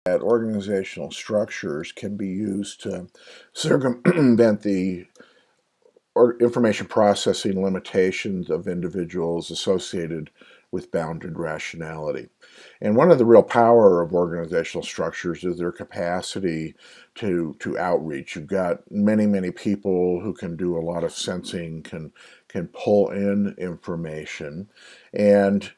that organizational structures can be used to circumvent the information processing limitations of individuals associated with bounded rationality. And one of the real power of organizational structures is their capacity to outreach. You've got many people who can do a lot of sensing, can pull in information, and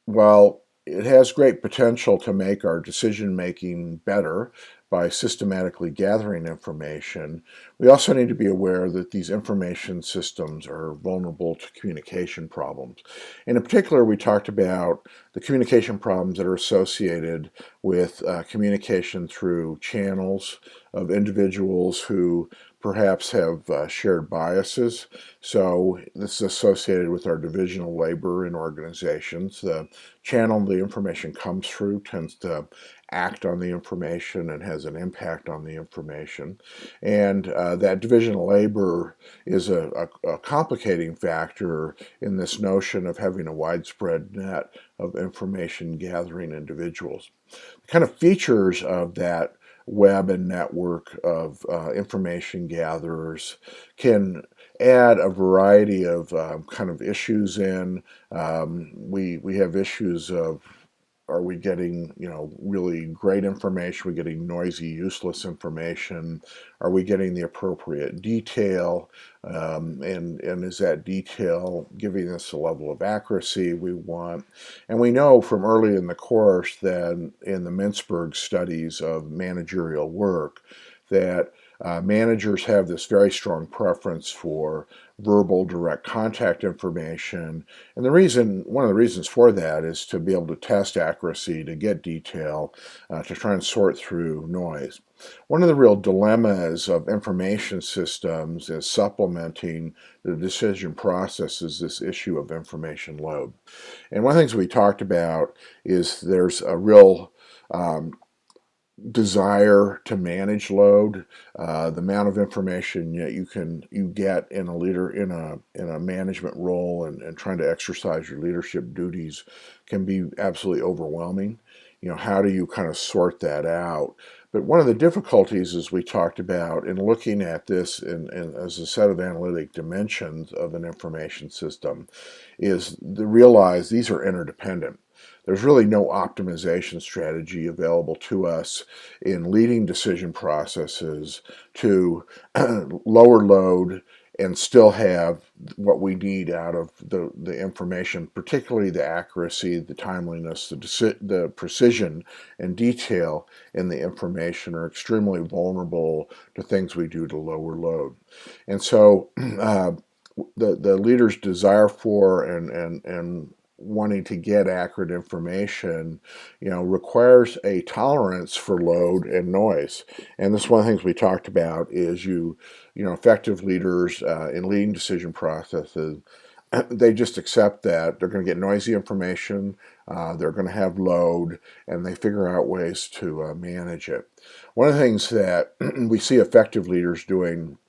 while it has great potential to make our decision making better by systematically gathering information, we also need to be aware that these information systems are vulnerable to communication problems. And in particular, we talked about the communication problems that are associated with communication through channels of individuals who perhaps have shared biases. So this is associated with our divisional labor in organizations. The channel the information comes through tends to act on the information and has an impact on the information. And that divisional labor is a complicating factor in this notion of having a widespread net of information gathering individuals. The kind of features of that web and network of information gatherers can add a variety of kind of issues in. We have issues of, are we getting, really great information? Are we getting noisy, useless information? Are we getting the appropriate detail? And is that detail giving us a level of accuracy we want? And we know from early in the course that in the Mintzberg studies of managerial work that managers have this very strong preference for verbal direct contact information. And one of the reasons for that is to be able to test accuracy, to get detail, to try and sort through noise. One of the real dilemmas of information systems is supplementing the decision process is this issue of information load. And one of the things we talked about is there's a real desire to manage load, the amount of information that you get in a leader in a management role and trying to exercise your leadership duties can be absolutely overwhelming. How do you kind of sort that out? But one of the difficulties, as we talked about in looking at this as a set of analytic dimensions of an information system, is to realize these are interdependent. There's really no optimization strategy available to us in leading decision processes to lower load and still have what we need out of the information, particularly the accuracy, the timeliness, the precision and detail in the information are extremely vulnerable to things we do to lower load. And so the leader's desire for and wanting to get accurate information, requires a tolerance for load and noise. And this is one of the things we talked about is effective leaders in leading decision processes, they just accept that they're going to get noisy information, they're going to have load, and they figure out ways to manage it. One of the things that we see effective leaders doing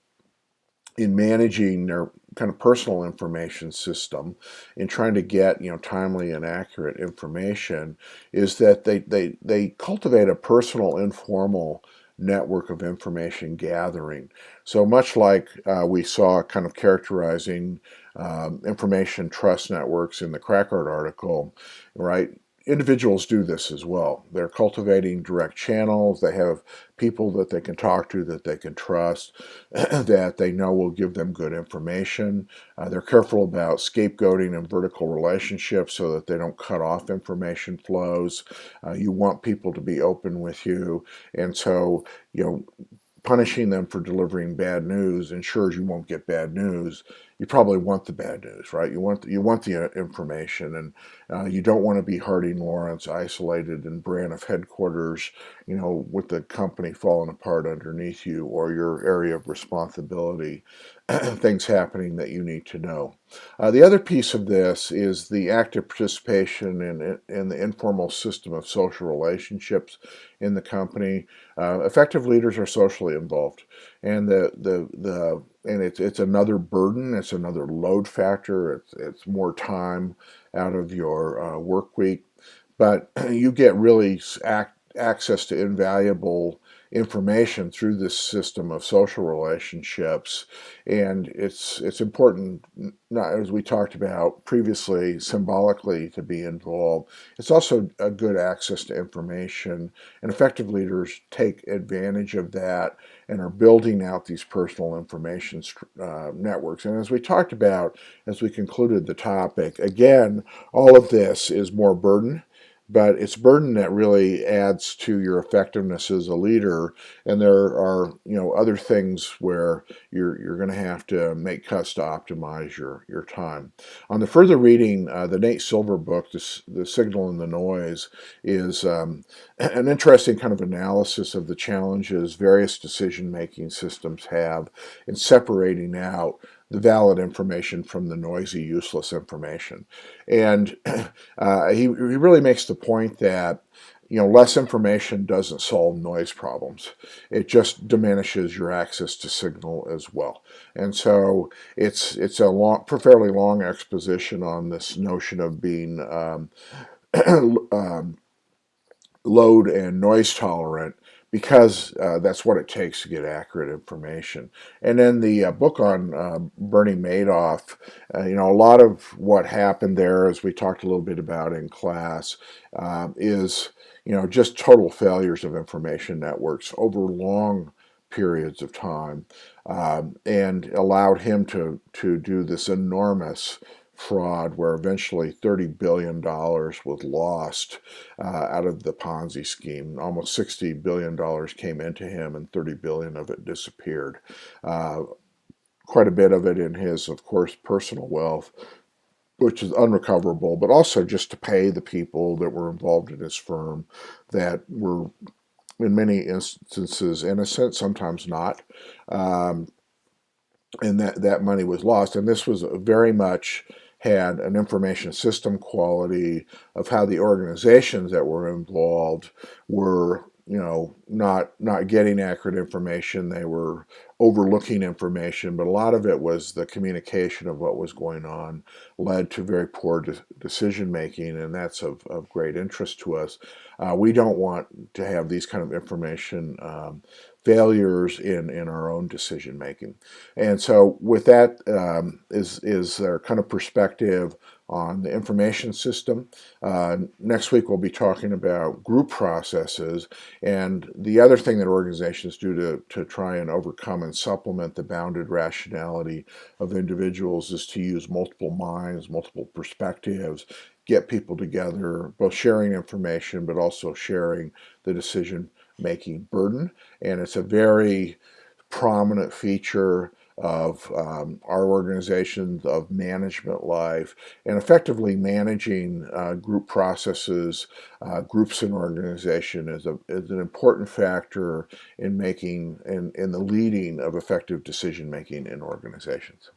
in managing their kind of personal information system in trying to get timely and accurate information is that they cultivate a personal informal network of information gathering. So much like we saw kind of characterizing information trust networks in the Crackard article, right? Individuals do this as well. They're cultivating direct channels. They have people that they can talk to, that they can trust, that they know will give them good information. They're careful about scapegoating and vertical relationships so that they don't cut off information flows. You want people to be open with you. And so, punishing them for delivering bad news ensures you won't get bad news. You probably want the bad news, right? You want the information, and you don't want to be Harding Lawrence isolated in Braniff headquarters, with the company falling apart underneath you or your area of responsibility, things happening that you need to know. The other piece of this is the active participation in the informal system of social relationships in the company. Effective leaders are socially involved, and it's another burden. It's another load factor. It's more time out of your work week, but you get really access to invaluable information through this system of social relationships, and it's important, not as we talked about previously, symbolically to be involved. It's also a good access to information, and effective leaders take advantage of that and are building out these personal information networks. And as we talked about, as we concluded the topic, again, all of this is more burden, but it's burden that really adds to your effectiveness as a leader. And there are, other things where you're going to have to make cuts to optimize your time. On the further reading, the Nate Silver book, The Signal and the Noise, is an interesting kind of analysis of the challenges various decision-making systems have in separating out the valid information from the noisy, useless information. And he really makes the point that less information doesn't solve noise problems. It just diminishes your access to signal as well. And so it's a fairly long exposition on this notion of being load and noise tolerant, because that's what it takes to get accurate information. And then the book on Bernie Madoff, a lot of what happened there, as we talked a little bit about in class, is just total failures of information networks over long periods of time, and allowed him to do this enormous fraud where eventually $30 billion was lost out of the Ponzi scheme. Almost $60 billion came into him and 30 billion of it disappeared. Uh, Quite a bit of it in his, of course, personal wealth, which is unrecoverable, but also just to pay the people that were involved in his firm that were in many instances innocent, sometimes not. Um, and that money was lost. And this was very much had an information system quality of how the organizations that were involved were, not getting accurate information. They were overlooking information, but a lot of it was the communication of what was going on led to very poor decision making, and that's of great interest to us. We don't want to have these kind of information failures in our own decision making. And so with that is our kind of perspective on the information system. Next week we'll be talking about group processes, and the other thing that organizations do to try and overcome and supplement the bounded rationality of individuals is to use multiple minds, multiple perspectives, get people together, both sharing information but also sharing the decision making burden. And it's a very prominent feature of our organizations, of management life, and effectively managing group processes, groups in organization is an important factor in making in the leading of effective decision making in organizations.